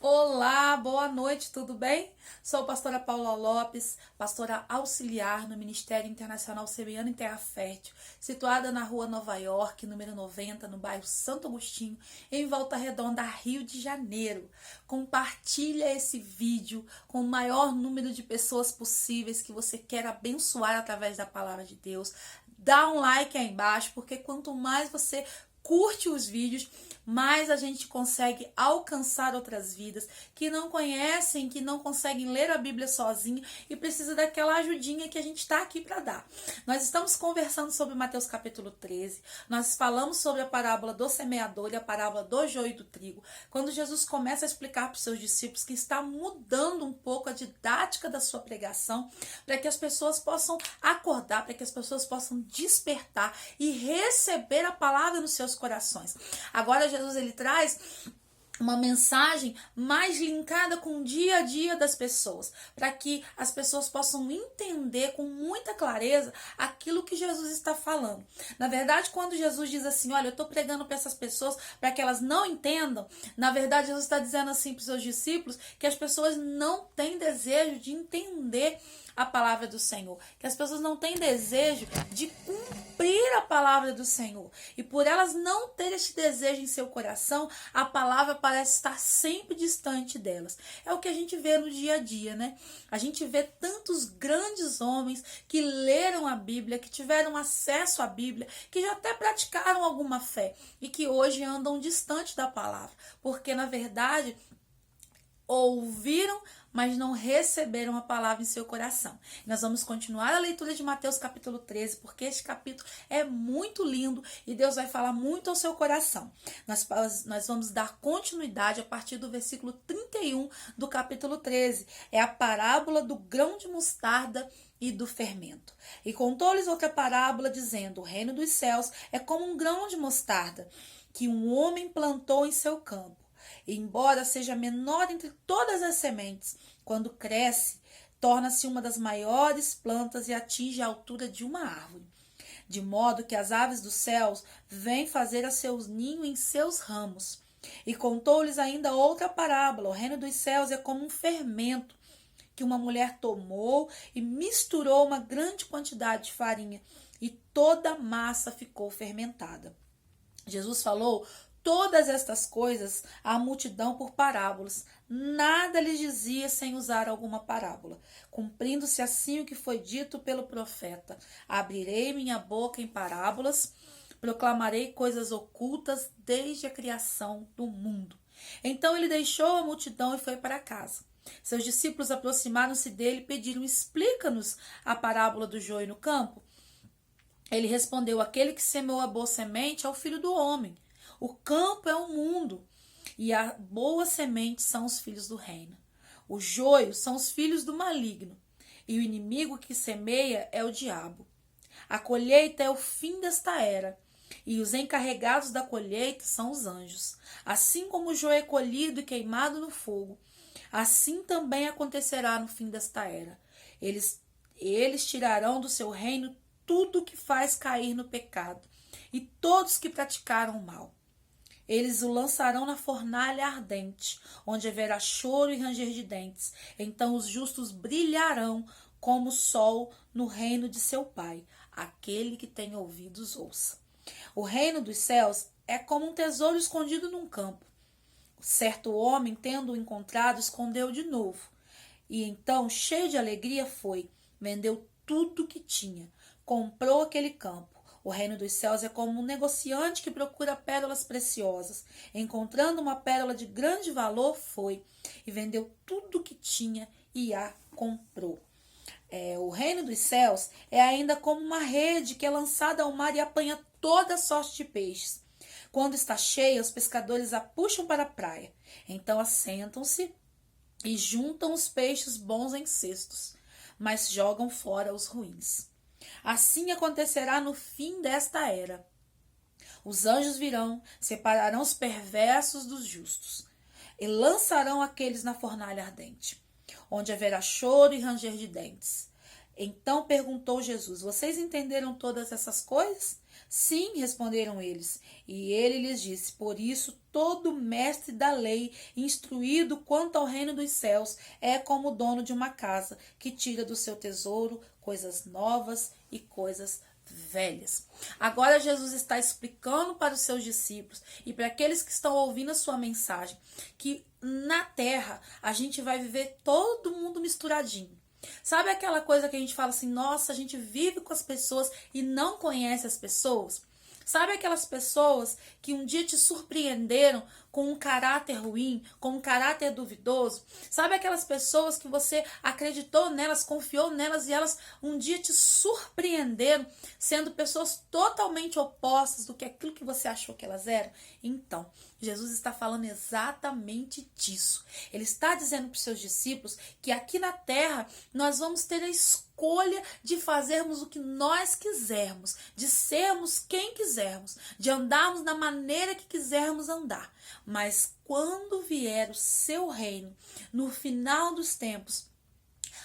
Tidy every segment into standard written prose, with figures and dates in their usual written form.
Olá, boa noite, tudo bem? Sou a pastora Paula Lopes, pastora auxiliar no Ministério Internacional Semeando em Terra Fértil, situada na rua Nova York, número 90, no bairro Santo Agostinho, em Volta Redonda, Rio de Janeiro. Compartilha esse vídeo com o maior número de pessoas possíveis que você quer abençoar através da palavra de Deus. Dá um like aí embaixo, porque quanto mais você curte os vídeos, mais a gente consegue alcançar outras vidas que não conhecem, que não conseguem ler a Bíblia sozinho e precisa daquela ajudinha que a gente está aqui para dar. Nós estamos conversando sobre Mateus capítulo 13, nós falamos sobre a parábola do semeador e a parábola do joio e do trigo, quando Jesus começa a explicar para os seus discípulos que está mudando um pouco a didática da sua pregação, para que as pessoas possam acordar, para que as pessoas possam despertar e receber a palavra nos seus corações. Agora Jesus ele traz uma mensagem mais linkada com o dia a dia das pessoas, para que as pessoas possam entender com muita clareza aquilo que Jesus está falando. Na verdade, quando Jesus diz assim, olha, eu estou pregando para essas pessoas para que elas não entendam, na verdade Jesus está dizendo assim para os seus discípulos que as pessoas não têm desejo de entender a palavra do Senhor, que as pessoas não têm desejo de cumprir a palavra do Senhor, e por elas não terem esse desejo em seu coração, a palavra parece estar sempre distante delas. É o que a gente vê no dia a dia, né? A gente vê tantos grandes homens que leram a Bíblia, que tiveram acesso à Bíblia, que já até praticaram alguma fé e que hoje andam distante da palavra, porque na verdade ouviram, mas não receberam a palavra em seu coração. Nós vamos continuar a leitura de Mateus capítulo 13, porque este capítulo é muito lindo e Deus vai falar muito ao seu coração. Nós vamos dar continuidade a partir do versículo 31 do capítulo 13. É a parábola do grão de mostarda e do fermento. E contou-lhes outra parábola, dizendo, o reino dos céus é como um grão de mostarda, que um homem plantou em seu campo. E embora seja menor entre todas as sementes, quando cresce, torna-se uma das maiores plantas e atinge a altura de uma árvore. De modo que as aves dos céus vêm fazer a seus ninhos em seus ramos. E contou-lhes ainda outra parábola. O reino dos céus é como um fermento que uma mulher tomou e misturou uma grande quantidade de farinha, e toda a massa ficou fermentada. Jesus falou todas estas coisas à multidão por parábolas. Nada lhes dizia sem usar alguma parábola. Cumprindo-se assim o que foi dito pelo profeta. Abrirei minha boca em parábolas, proclamarei coisas ocultas desde a criação do mundo. Então ele deixou a multidão e foi para casa. Seus discípulos aproximaram-se dele e pediram, explica-nos a parábola do joio no campo. Ele respondeu, aquele que semeou a boa semente é o filho do homem. O campo é o mundo, e a boa semente são os filhos do reino. O joio são os filhos do maligno, e o inimigo que semeia é o diabo. A colheita é o fim desta era, e os encarregados da colheita são os anjos. Assim como o joio é colhido e queimado no fogo, assim também acontecerá no fim desta era. Eles tirarão do seu reino tudo que faz cair no pecado, e todos que praticaram o mal. Eles o lançarão na fornalha ardente, onde haverá choro e ranger de dentes. Então os justos brilharão como o sol no reino de seu Pai. Aquele que tem ouvidos, ouça. O reino dos céus é como um tesouro escondido num campo. Certo homem, tendo-o encontrado, escondeu de novo. E então, cheio de alegria, foi, vendeu tudo que tinha, comprou aquele campo. O reino dos céus é como um negociante que procura pérolas preciosas. Encontrando uma pérola de grande valor, foi e vendeu tudo o que tinha e a comprou. O reino dos céus é ainda como uma rede que é lançada ao mar e apanha toda sorte de peixes. Quando está cheia, os pescadores a puxam para a praia. Então assentam-se e juntam os peixes bons em cestos, mas jogam fora os ruins. Assim acontecerá no fim desta era. Os anjos virão, separarão os perversos dos justos e lançarão aqueles na fornalha ardente, onde haverá choro e ranger de dentes. Então perguntou Jesus, vocês entenderam todas essas coisas? Sim, responderam eles. E ele lhes disse: por isso, todo mestre da lei, instruído quanto ao reino dos céus, é como o dono de uma casa, que tira do seu tesouro coisas novas e coisas velhas. Agora Jesus está explicando para os seus discípulos e para aqueles que estão ouvindo a sua mensagem que na terra a gente vai viver todo mundo misturadinho. Sabe aquela coisa que a gente fala assim, nossa, a gente vive com as pessoas e não conhece as pessoas? Sabe aquelas pessoas que um dia te surpreenderam com um caráter ruim, com um caráter duvidoso? Sabe aquelas pessoas que você acreditou nelas, confiou nelas e elas um dia te surpreenderam, sendo pessoas totalmente opostas do que aquilo que você achou que elas eram? Então, Jesus está falando exatamente disso. Ele está dizendo para os seus discípulos que aqui na terra nós vamos ter a escolha de fazermos o que nós quisermos, de sermos quem quisermos, de andarmos da maneira que quisermos andar. Mas quando vier o seu reino, no final dos tempos,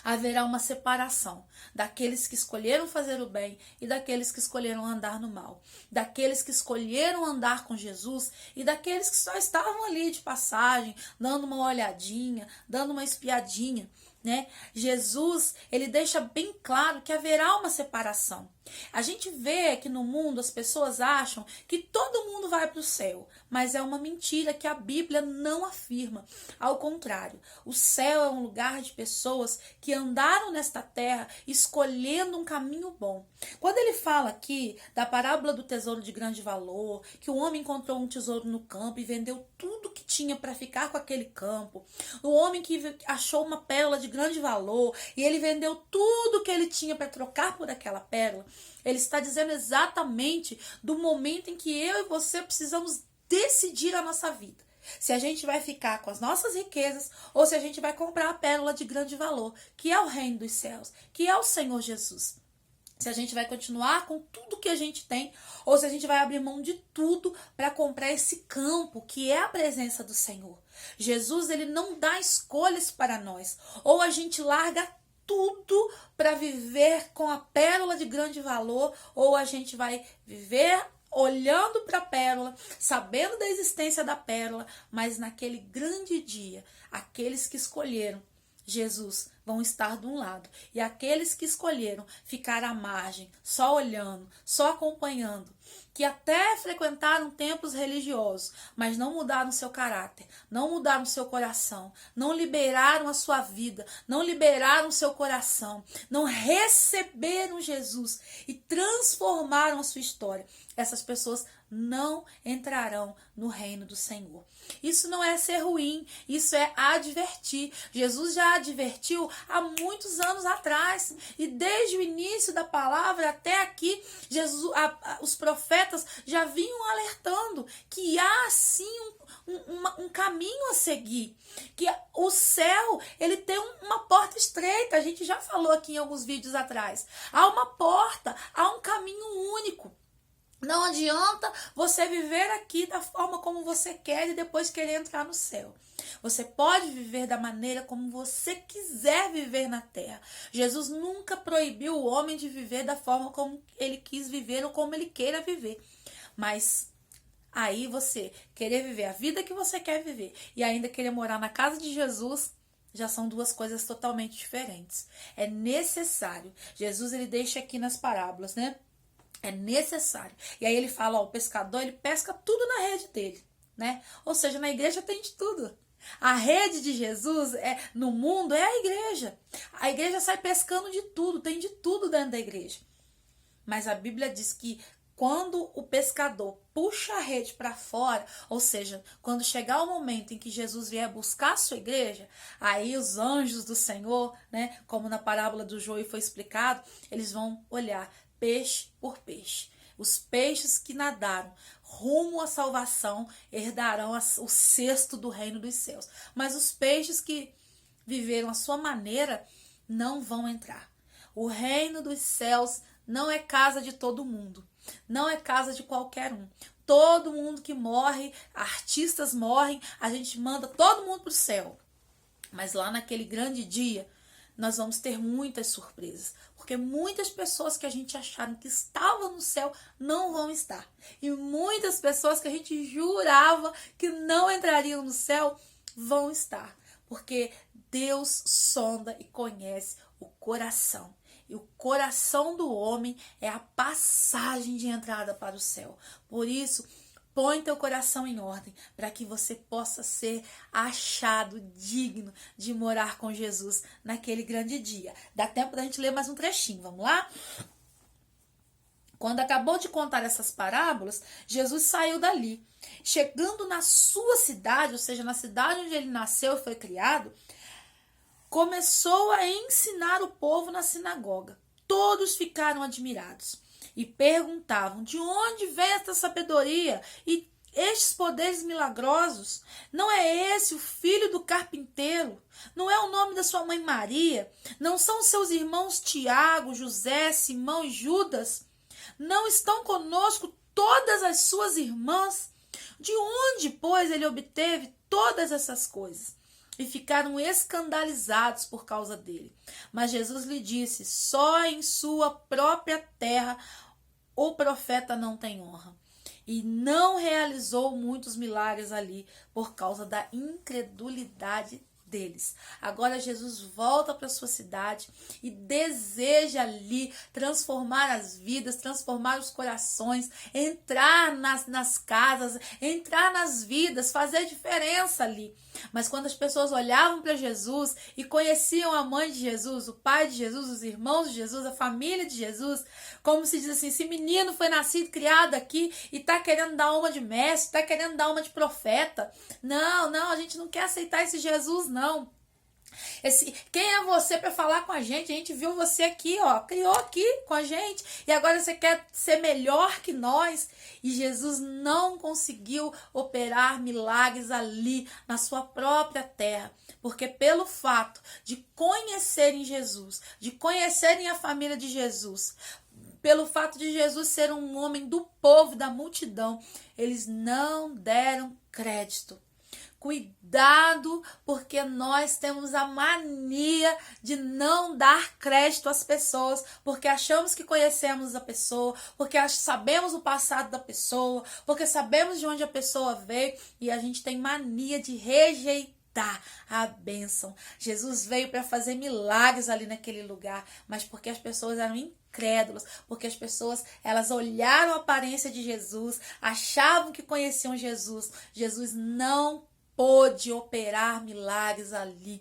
haverá uma separação daqueles que escolheram fazer o bem e daqueles que escolheram andar no mal, daqueles que escolheram andar com Jesus e daqueles que só estavam ali de passagem, dando uma olhadinha, dando uma espiadinha, né? Jesus, ele deixa bem claro que haverá uma separação. A gente vê que no mundo as pessoas acham que todo mundo vai para o céu, mas é uma mentira que a Bíblia não afirma. Ao contrário, o céu é um lugar de pessoas que andaram nesta terra escolhendo um caminho bom. Quando ele fala aqui da parábola do tesouro de grande valor, que o homem encontrou um tesouro no campo e vendeu tudo que tinha para ficar com aquele campo, o homem que achou uma pérola de grande valor e ele vendeu tudo que ele tinha para trocar por aquela pérola, ele está dizendo exatamente do momento em que eu e você precisamos decidir a nossa vida. Se a gente vai ficar com as nossas riquezas ou se a gente vai comprar a pérola de grande valor, que é o reino dos céus, que é o Senhor Jesus. Se a gente vai continuar com tudo que a gente tem ou se a gente vai abrir mão de tudo para comprar esse campo que é a presença do Senhor. Jesus, ele não dá escolhas para nós. Ou a gente larga tudo para viver com a pérola de grande valor, ou a gente vai viver olhando para a pérola, sabendo da existência da pérola, mas naquele grande dia, aqueles que escolheram Jesus vão estar de um lado, e aqueles que escolheram ficar à margem, só olhando, só acompanhando, que até frequentaram templos religiosos, mas não mudaram seu caráter, não mudaram seu coração, não liberaram a sua vida, não liberaram seu coração, não receberam Jesus e transformaram a sua história. Essas pessoas não entrarão no reino do Senhor. Isso não é ser ruim, isso é advertir. Jesus já advertiu há muitos anos atrás, e desde o início da palavra até aqui, os profetas já vinham alertando que há sim um caminho a seguir, que o céu ele tem uma porta estreita. A gente já falou aqui em alguns vídeos atrás. Há uma porta, há um caminho único. Não adianta você viver aqui da forma como você quer e depois querer entrar no céu. Você pode viver da maneira como você quiser viver na terra. Jesus nunca proibiu o homem de viver da forma como ele quis viver ou como ele queira viver. Mas aí você querer viver a vida que você quer viver e ainda querer morar na casa de Jesus, já são duas coisas totalmente diferentes. É necessário. Jesus, ele deixa aqui nas parábolas, né? É necessário. E aí ele fala, ó, o pescador, ele pesca tudo na rede dele, né? Ou seja, na igreja tem de tudo. A rede de Jesus no mundo é a igreja. A igreja sai pescando de tudo, tem de tudo dentro da igreja. Mas a Bíblia diz que quando o pescador puxa a rede para fora, ou seja, quando chegar o momento em que Jesus vier buscar a sua igreja, aí os anjos do Senhor, né, como na parábola do joio foi explicado, eles vão olhar peixe por peixe. Os peixes que nadaram rumo à salvação herdarão o cesto do reino dos céus. Mas os peixes que viveram a sua maneira não vão entrar. O reino dos céus não é casa de todo mundo. Não é casa de qualquer um. Todo mundo que morre, artistas morrem, a gente manda todo mundo para o céu. Mas lá naquele grande dia, nós vamos ter muitas surpresas, porque muitas pessoas que a gente acharam que estavam no céu não vão estar, e muitas pessoas que a gente jurava que não entrariam no céu vão estar, porque Deus sonda e conhece o coração. E o coração do homem é a passagem de entrada para o céu. Por isso, põe teu coração em ordem para que você possa ser achado digno de morar com Jesus naquele grande dia. Dá tempo da gente ler mais um trechinho, vamos lá? Quando acabou de contar essas parábolas, Jesus saiu dali. Chegando na sua cidade, ou seja, na cidade onde ele nasceu e foi criado, começou a ensinar o povo na sinagoga. Todos ficaram admirados e perguntavam: de onde vem esta sabedoria e estes poderes milagrosos? Não é esse o filho do carpinteiro? Não é o nome da sua mãe Maria? Não são seus irmãos Tiago, José, Simão e Judas? Não estão conosco todas as suas irmãs? De onde, pois, ele obteve todas essas coisas? E ficaram escandalizados por causa dele. Mas Jesus lhe disse: só em sua própria terra o profeta não tem honra. E não realizou muitos milagres ali por causa da incredulidade deles. Agora Jesus volta para sua cidade e deseja ali transformar as vidas, transformar os corações, entrar nas casas, entrar nas vidas, fazer diferença ali. Mas quando as pessoas olhavam para Jesus e conheciam a mãe de Jesus, o pai de Jesus, os irmãos de Jesus, a família de Jesus, como se diz assim: esse menino foi nascido, criado aqui e tá querendo dar uma de mestre, tá querendo dar uma de profeta. Não, a gente não quer aceitar esse Jesus, não. Quem é você para falar com a gente? A gente viu você aqui, ó, criou aqui com a gente e agora você quer ser melhor que nós. E Jesus não conseguiu operar milagres ali na sua própria terra, porque pelo fato de conhecerem Jesus, de conhecerem a família de Jesus, pelo fato de Jesus ser um homem do povo, da multidão, eles não deram crédito. Cuidado, porque nós temos a mania de não dar crédito às pessoas, porque achamos que conhecemos a pessoa, porque sabemos o passado da pessoa, porque sabemos de onde a pessoa veio e a gente tem mania de rejeitar a bênção. Jesus veio para fazer milagres ali naquele lugar, mas porque as pessoas eram incrédulas, porque as pessoas elas olharam a aparência de Jesus, achavam que conheciam Jesus. Jesus não pôde operar milagres ali.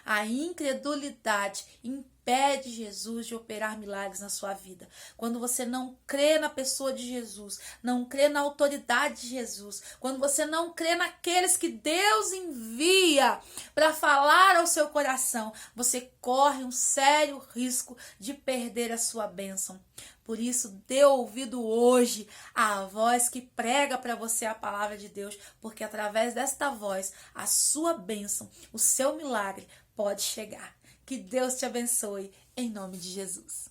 A incredulidade impede Jesus de operar milagres na sua vida. Quando você não crê na pessoa de Jesus, não crê na autoridade de Jesus, quando você não crê naqueles que Deus envia para falar ao seu coração, você corre um sério risco de perder a sua bênção. Por isso, dê ouvido hoje à voz que prega para você a palavra de Deus, porque através desta voz, a sua bênção, o seu milagre pode chegar. Que Deus te abençoe, em nome de Jesus.